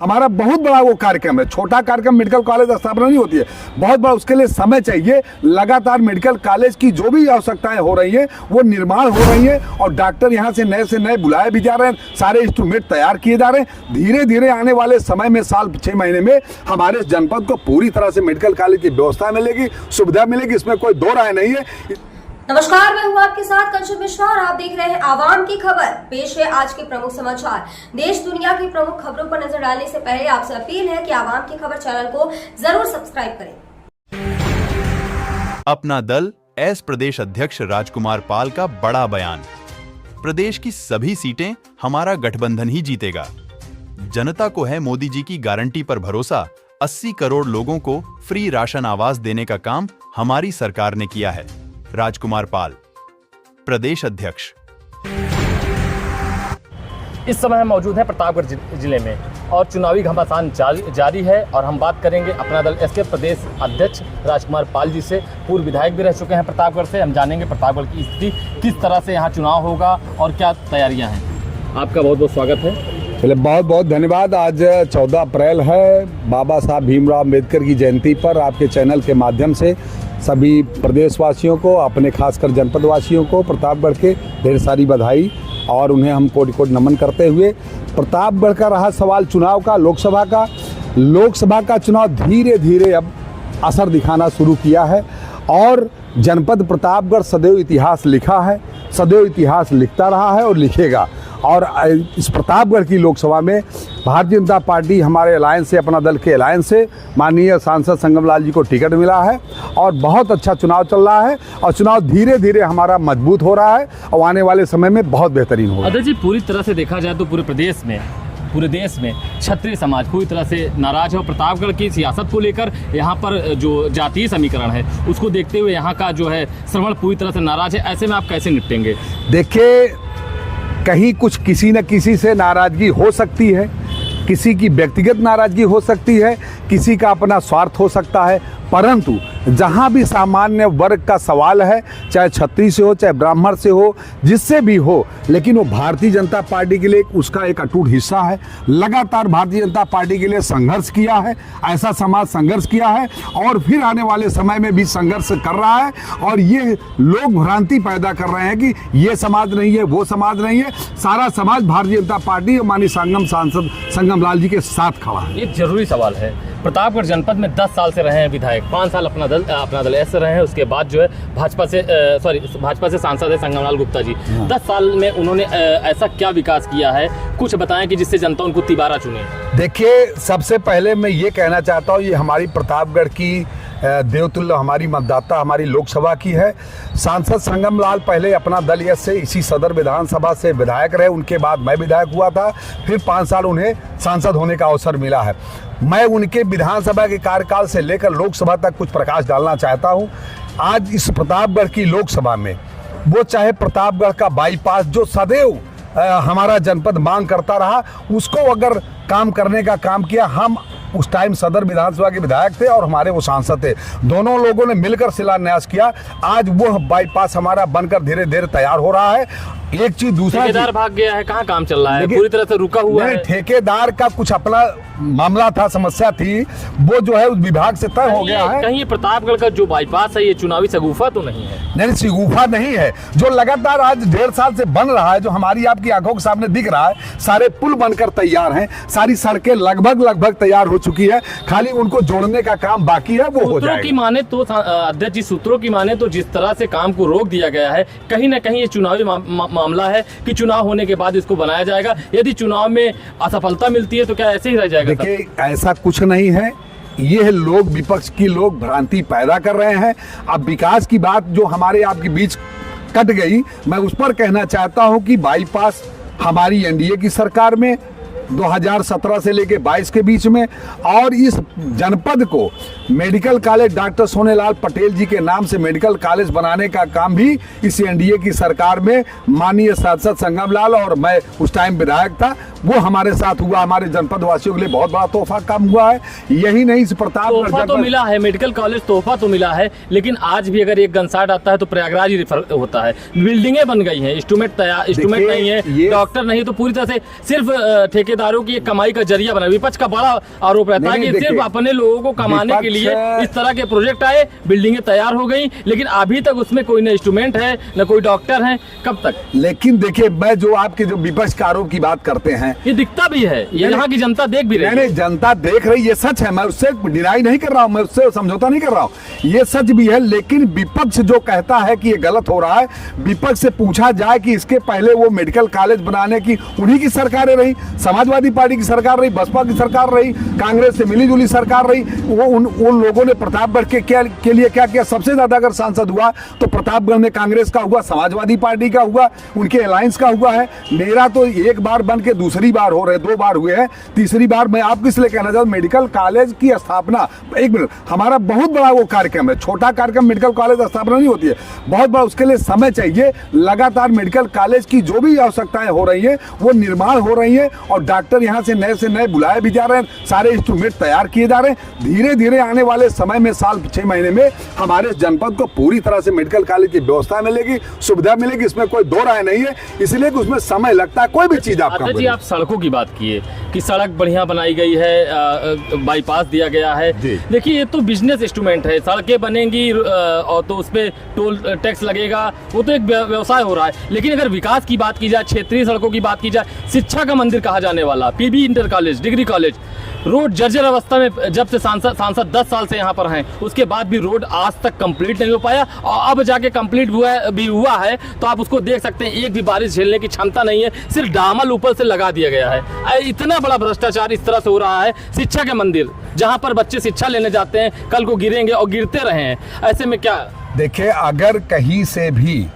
हमारा बहुत बड़ा वो कार्यक्रम है। छोटा कार्यक्रम मेडिकल कॉलेज स्थापना नहीं होती है, बहुत बड़ा, उसके लिए समय चाहिए। लगातार मेडिकल कॉलेज की जो भी आवश्यकताएं हो रही हैं वो निर्माण हो रही हैं और डॉक्टर यहाँ से नए बुलाए भी जा रहे हैं, सारे इंस्ट्रूमेंट तैयार किए जा रहे हैं। धीरे धीरे आने वाले समय में, साल 6 महीने में हमारे जनपद को पूरी तरह से मेडिकल कॉलेज की व्यवस्था मिलेगी, सुविधा मिलेगी, इसमें कोई दो राय नहीं है। नमस्कार, मैं हूं आपके साथ कंचन मिश्रा और आप देख रहे हैं आवाम की खबर। पेश है आज के प्रमुख समाचार। देश दुनिया की प्रमुख खबरों पर नजर डालने से पहले आपसे अपील है कि आवाम की खबर चैनल को जरूर सब्सक्राइब करें। अपना दल एस प्रदेश अध्यक्ष राजकुमार पाल का बड़ा बयान। प्रदेश की सभी सीटें हमारा गठबंधन ही जीतेगा। जनता को है मोदी जी की गारंटी पर भरोसा। 80 करोड़ लोगों को फ्री राशन आवास देने का काम हमारी सरकार ने किया है। राजकुमार पाल, प्रदेश अध्यक्ष। इस समय हम मौजूद हैं प्रतापगढ़ जिले में और चुनावी घमासान जारी है और हम बात करेंगे अपना दल एस के प्रदेश अध्यक्ष राजकुमार पाल जी से। पूर्व विधायक भी रह चुके हैं प्रतापगढ़ से। हम जानेंगे प्रतापगढ़ की स्थिति, किस तरह से यहाँ चुनाव होगा और क्या तैयारियाँ हैं। आपका बहुत बहुत स्वागत है। चलिए, बहुत बहुत धन्यवाद। आज 14 अप्रैल है, बाबा साहब भीमराव अम्बेडकर की जयंती पर आपके चैनल के माध्यम से सभी प्रदेशवासियों को, अपने खासकर जनपद वासियों को प्रतापगढ़ के ढेर सारी बधाई और उन्हें हम कोटि कोटि नमन करते हुए, प्रतापगढ़ का रहा सवाल चुनाव का, लोकसभा का चुनाव धीरे धीरे अब असर दिखाना शुरू किया है और जनपद प्रतापगढ़ सदैव इतिहास लिखा है, सदैव इतिहास लिखता रहा है और लिखेगा। और इस प्रतापगढ़ की लोकसभा में भारतीय जनता पार्टी हमारे अलायंस से, अपना दल के अलायंस से माननीय सांसद संगम लाल जी को टिकट मिला है और बहुत अच्छा चुनाव चल रहा है और चुनाव धीरे धीरे हमारा मजबूत हो रहा है और आने वाले समय में बहुत बेहतरीन होगा। अध्यक्ष जी, पूरी तरह से देखा जाए तो पूरे देश में क्षत्रिय समाज पूरी तरह से नाराज है। प्रतापगढ़ की सियासत को लेकर यहाँ पर जो जातीय समीकरण है उसको देखते हुए यहाँ का जो है श्रवण पूरी तरह से नाराज है। ऐसे में आप कैसे निपटेंगे? देखिए, कहीं कुछ किसी न किसी से नाराज़गी हो सकती है, किसी की व्यक्तिगत नाराज़गी हो सकती है, किसी का अपना स्वार्थ हो सकता है, परंतु जहाँ भी सामान्य वर्ग का सवाल है, चाहे क्षत्रिय से हो, चाहे ब्राह्मण से हो, जिससे भी हो, लेकिन वो भारतीय जनता पार्टी के लिए उसका एक अटूट हिस्सा है। लगातार भारतीय जनता पार्टी के लिए संघर्ष किया है, ऐसा समाज संघर्ष किया है और फिर आने वाले समय में भी संघर्ष कर रहा है। और ये लोग भ्रांति पैदा कर रहे हैं कि ये समाज नहीं है, वो समाज नहीं है। सारा समाज भारतीय जनता पार्टी और माननीय सांसद संगम लाल जी के साथ खड़ा है। एक जरूरी सवाल है, प्रतापगढ़ जनपद में 10 साल से रहे हैं विधायक, 5 साल अपना दल ऐसे रहे हैं, उसके बाद जो है भाजपा से सांसद है संगम लाल गुप्ता जी। 10 साल में उन्होंने ऐसा क्या विकास किया है, कुछ बताएं कि जिससे जनता उनको तिबारा चुने। देखिए, सबसे पहले मैं ये कहना चाहता हूँ, ये हमारी प्रतापगढ़ की देवतुल्य हमारी मतदाता हमारी लोकसभा की है। सांसद संगम लाल पहले अपना दल यश से इसी सदर विधानसभा से विधायक रहे, उनके बाद मैं विधायक हुआ था, फिर 5 साल उन्हें सांसद होने का अवसर मिला है। मैं उनके विधानसभा के कार्यकाल से लेकर लोकसभा तक कुछ प्रकाश डालना चाहता हूं। आज इस प्रतापगढ़ की लोकसभा में वो चाहे प्रतापगढ़ का बाईपास जो सदैव हमारा जनपद मांग करता रहा, उसको अगर काम करने का काम किया। हम उस टाइम सदर विधानसभा के विधायक थे और हमारे वो सांसद थे, दोनों लोगों ने मिलकर शिलान्यास किया। आज वो बाईपास हमारा बनकर धीरे धीरे तैयार हो रहा है। एक चीज, दूसरा ठेकेदार भाग गया है, कहाँ काम चल रहा है? पूरी तरह से रुका हुआ है। ठेकेदार का कुछ अपना मामला था, समस्या थी, वो जो है उस विभाग से तय हो गया है। कहीं ये प्रतापगढ़ का जो बाईपास है ये चुनावी शगुफा तो नहीं है? नहीं, शगुफा नहीं है। जो लगातार आज 1.5 साल से बन रहा है, जो हमारी आपकी आंखों के सामने दिख रहा है, सारे पुल बनकर तैयार हैं, सारी सड़कें लगभग तैयार हो चुकी है, खाली उनको जोड़ने का काम बाकी है, वो हो जाएगा। की माने तो अध्यक्ष जी, सूत्रों की माने तो जिस तरह से काम को रोक दिया गया है, कहीं ना कहीं ये चुनावी मामला है कि चुनाव होने के बाद इसको बनाया जाएगा। यदि चुनाव में असफलता मिलती है तो क्या ऐसे ही रह जाएगा? देखिए, ऐसा कुछ नहीं है, ये लोग, विपक्ष की लोग भ्रांति पैदा कर रहे हैं। अब विकास की बात जो हमारे आपके बीच कट गई, मैं उस पर कहना चाहता हूं कि बाईपास हमारी एनडीए की सरकार में 2017 से लेके 22 के बीच में, और इस जनपद को medical college doctor Sonelal Patel ji के नाम से मेडिकल कॉलेज बनाने का काम भी इस एनडीए की सरकार में माननीय सांसद संगम लाल और मैं उस टाइम विधायक था, वो हमारे साथ हुआ। हमारे जनपद वासियों के लिए बहुत बड़ा तोहफा काम हुआ है। यही नहीं, इस तोहफा तो मिला है, मेडिकल कॉलेज तोहफा तो मिला है, लेकिन आज भी अगर एक गनसाट आता है तो प्रयागराज ही रेफर होता है। बिल्डिंगें बन गई हैं, इंस्ट्रूमेंट नहीं है, डॉक्टर नहीं, तो पूरी तरह से सिर्फ ठेकेदार ठेकेदारों की एक कमाई का जरिया बना। विपक्ष का बड़ा आरोप रहता है नहीं, कि सिर्फ अपने लोगों को कमाने के लिए इस तरह के प्रोजेक्ट आए, बिल्डिंगें तैयार हो गई, लेकिन अभी तक उसमें कोई न इंस्ट्रूमेंट है न कोई डॉक्टर है। कब तक? लेकिन देखिए, मैं जो आपके जो विपक्ष के आरोप की बात करते हैं, ये दिखता भी है, ये यहाँ की जनता देख भी रही है। नहीं, जनता देख रही, ये सच है, मैं उससे डिनाई नहीं कर रहा हूं, मैं उससे समझौता नहीं कर रहा हूं, ये सच भी है। लेकिन विपक्ष जो कहता है कि ये गलत हो रहा है, विपक्ष से पूछा जाए कि इसके पहले वो मेडिकल कॉलेज बनाने की उन्हीं की सरकारें रही, समाजवादी पार्टी की सरकार रही, बसपा की सरकार रही, कांग्रेस से मिली जुली सरकार रही, वो उन लोगों ने प्रतापगढ़ के लिए क्या किया? सबसे ज्यादा अगर सांसद हुआ तो प्रतापगढ़ में कांग्रेस का हुआ, समाजवादी पार्टी का हुआ, उनके अलायंस का हुआ है। मेरा तो एक बार बन के दूसरी बार हो रहे, 2 बार हुए हैं, तीसरी बार मैं आपको इसलिए कहना चाहता हूं, मेडिकल कॉलेज की स्थापना, एक मिनट, हमारा बहुत बड़ा वो कार्यक्रम है, छोटा कार्यक्रम मेडिकल कॉलेज स्थापना नहीं होती है, बहुत बड़ा, उसके लिए समय चाहिए। लगातार मेडिकल कॉलेज की जो भी आवश्यकताएं हो रही हैं वो निर्माण हो रही हैं, और डॉक्टर यहां से नए बुलाए भी जा रहे हैं, सारे इंस्ट्रूमेंट तैयार किए जा रहे हैं। धीरे धीरे आने वाले समय में, साल 6 महीने में हमारे जनपद को पूरी तरह से मेडिकल कॉलेज की व्यवस्था मिलेगी, सुविधा मिलेगी, इसमें कोई दो राय नहीं है। इसलिए कि उसमें समय लगता है, कोई भी चीज आपका। जी, आप सड़कों की बात किए कि सड़क बढ़िया बनाई गई है, बाईपास दिया गया है। देखिए, ये तो बिजनेस इंस्ट्रूमेंट है, सड़कें बनेंगी और तो उस पर टोल टैक्स लगेगा, वो तो एक व्यवसाय हो रहा है। लेकिन अगर विकास की बात की जाए, क्षेत्रीय सड़कों की बात की जाए, शिक्षा का मंदिर कहा जाने वाला PB inter college, degree college, road जर्जर अवस्था में जब से सांसद 10 साल से यहाँ पर हैं, उसके बाद भी रोड आज तक कंप्लीट नहीं हो पाया, और अब जाके कंप्लीट हुआ है तो आप उसको देख सकते हैं, एक भी बारिश झेलने की क्षमता नहीं है, सिर्फ डामर ऊपर से लगा दिया गया है। इतना बड़ा भ्रष्टाचार इस तरह से हो रहा है। शिक्षा के मंदिर जहाँ पर बच्चे शिक्षा लेने जाते हैं, कल को गिरेंगे और गिरते रहे हैं, ऐसे में क्या? देखिए, अगर कहीं से भी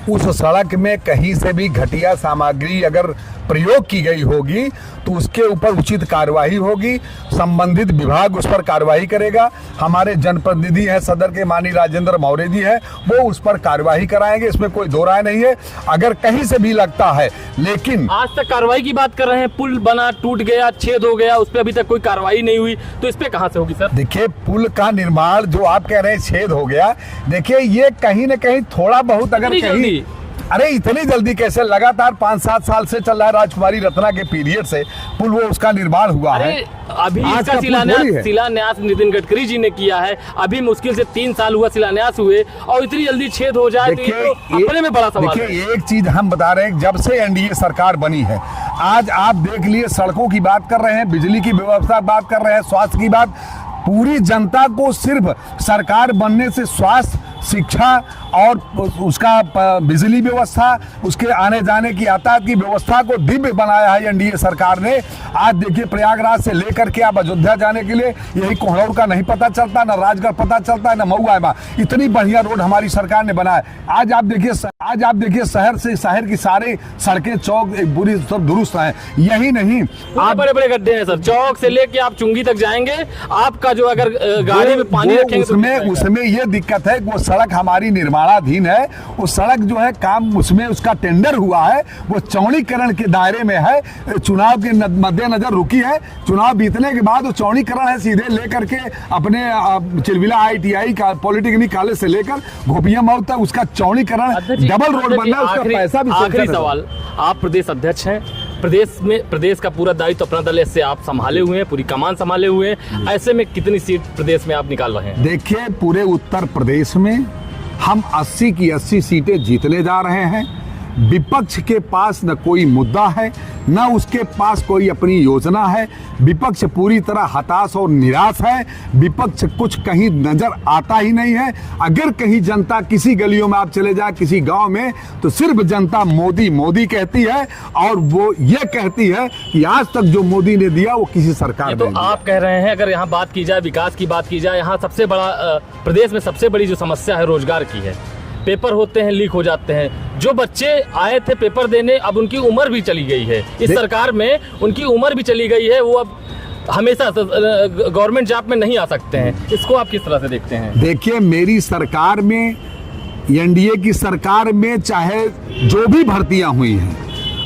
उस सड़क में कहीं से भी घटिया सामग्री अगर प्रयोग की गई होगी तो उसके ऊपर उचित कार्रवाई होगी, संबंधित विभाग उस पर कार्रवाई करेगा। हमारे जनप्रतिनिधि हैं सदर के माननीय राजेंद्र मौर्य जी हैं, वो उस पर कार्रवाई कराएंगे, इसमें कोई दो राय नहीं है। अगर कहीं से भी लगता है, लेकिन आज तक कार्रवाई की बात कर रहे हैं, पुल बना, टूट गया, छेद हो गया, उस पर अभी तक कोई कार्रवाई नहीं हुई, तो इस पे कहां से होगी सर? देखिए, पुल का निर्माण जो आप कह रहे हैं छेद हो गया, देखिए ये कहीं न कहीं थोड़ा बहुत अगर कहीं, अरे इतनी जल्दी कैसे? लगातार 5-7 साल से चल रहा है, राजकुमारी रत्ना के पीरियड से पुल वो उसका निर्माण हुआ है। अभी इसका शिलान्यास नितिन गडकरी जी ने किया है, अभी मुश्किल से 3 साल हुआ शिलान्यास हुए, और इतनी जल्दी छेद हो जाए तो ये तो अपने में बड़ा सवाल है। देखिए, एक चीज हम बता रहे हैं, जब से एनडीए सरकार बनी है, आज आप देख लिए, सड़कों की बात कर रहे हैं, बिजली की व्यवस्था बात कर रहे हैं, स्वास्थ्य की बात, पूरी जनता को सिर्फ सरकार बनने से स्वास्थ्य, शिक्षा और उसका बिजली व्यवस्था, उसके आने जाने की यातायात की व्यवस्था को दिव्य बनाया है एनडीए सरकार ने। आज देखिए, प्रयागराज से लेकर के आप अयोध्या जाने के लिए यही कोहड़ौर का नहीं पता चलता, ना राजगढ़ पता चलता है, ना मऊआ, इतनी बढ़िया रोड हमारी सरकार ने बनाया। आज आप देखिए शहर से शहर की सारी सड़कें, चौक बुरी सब दुरुस्त हैं। यही नहीं, आप बड़े बड़े गड्ढे हैं सर, चौक से लेके आप चुंगी तक जाएंगे, आपका जो अगर गाड़ी में पानी रखेंगे उसमें ये दिक्कत है कि वो सड़क हमारी निर्माणाधीन है, वो सड़क जो है काम उसमें उसका टेंडर हुआ है, वो चौड़ीकरण के दायरे में है, चुनाव के मद्देनजर रुकी है। चुनाव बीतने के बाद वो चौड़ीकरण है, सीधे लेकर के अपने चिलविला ITI का पॉलिटेक्निक कॉलेज से लेकर घोपिया मऊ तक उसका चौड़ीकरण, डबल रोड बन रहा है, उसका पैसा भी। आखिरी सवाल, आप प्रदेश अध्यक्ष हैं, प्रदेश का पूरा दायित्व अपना दल से आप संभाले हुए हैं, पूरी कमान संभाले हुए हैं, ऐसे में कितनी सीट प्रदेश में आप निकाल रहे हैं? देखिए, पूरे उत्तर प्रदेश में हम 80 की 80 सीटें जीतने जा रहे हैं। विपक्ष के पास न कोई मुद्दा है, न उसके पास कोई अपनी योजना है। विपक्ष पूरी तरह हताश और निराश है। विपक्ष कुछ कहीं नजर आता ही नहीं है। अगर कहीं जनता किसी गलियों में आप चले जाए, किसी गांव में, तो सिर्फ जनता मोदी मोदी कहती है, और वो ये कहती है कि आज तक जो मोदी ने दिया वो किसी सरकार ने तो आप कह रहे हैं, अगर यहाँ बात की जाए, विकास की बात की जाए, यहाँ सबसे बड़ा प्रदेश में सबसे बड़ी जो समस्या है रोजगार की है। पेपर होते हैं, लीक हो जाते हैं। जो बच्चे आए थे पेपर देने, अब उनकी उम्र भी चली गई है, इस सरकार में उनकी उम्र भी चली गई है, वो अब हमेशा गवर्नमेंट जॉब में नहीं आ सकते हैं। इसको आप किस तरह से देखते हैं? देखिए, मेरी सरकार में, एनडीए की सरकार में, चाहे जो भी भर्तियां हुई हैं,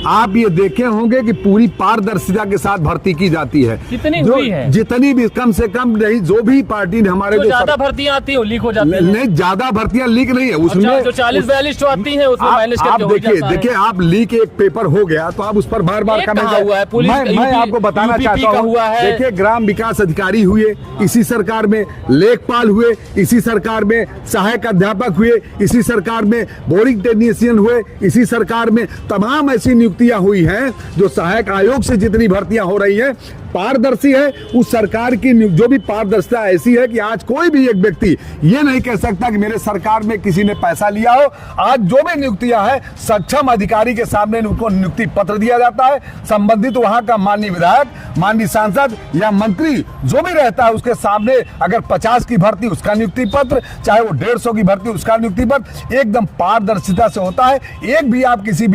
आप ये देखे होंगे कि पूरी पारदर्शिता के साथ भर्ती की जाती है। कितनी जो हुई है? जितनी भी कम से कम नहीं, जो भी पार्टी ने हमारे जो ज्यादा भर्तियां आती है लीक हो जाती है। नहीं, ज्यादा भर्तियां लीक नहीं है उसमें। जो 40-42 जो आती है उसमें माइनस आप करके हो जाता है। देखिए आप लीक एक पेपर हो गया तो आप उस पर बार बार एक कहाँ हुआ है? पुलिस मैं आपको बताना UPP चाहता का हूँ। हुआ है। देखिए ग्राम विकास अधिकारी हुए इसी सरकार में, लेखपाल हुए इसी सरकार में, सहायक अध्यापक हुए इसी सरकार में, बोरिंग टेक्नीशियन हुए इसी सरकार में। तमाम ऐसी नियुक्तियां हुई हैं जो सहायक आयोग से जितनी भर्तियां हो रही हैं पारदर्शी है। उस सरकार की जो भी पारदर्शिता ऐसी है कि आज कोई भी एक व्यक्ति ये नहीं कह सकता कि मेरे सरकार में किसी ने पैसा लिया हो। आज जो भी नियुक्तियां हैं सक्षम अधिकारी के सामने उनको नियुक्ति पत्र दिया जाता है। संबंधित वहां का माननीय विधायक, माननीय सांसद या मंत्री जो भी रहता है उसके सामने अगर 50 की भर्ती उसका नियुक्ति पत्र, चाहे वो 150 की भर्ती उसका नियुक्ति पत्र, एकदम पारदर्शिता से होता है। एक भी आप किसी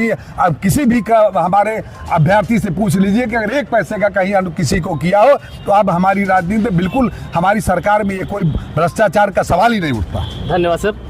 भी हमारे अभ्यर्थी से पूछ लीजिए कि अगर एक पैसे का कहीं किसी को किया हो तो अब हमारी राजनीति में बिल्कुल हमारी सरकार में ये कोई भ्रष्टाचार का सवाल ही नहीं उठता। धन्यवाद सर।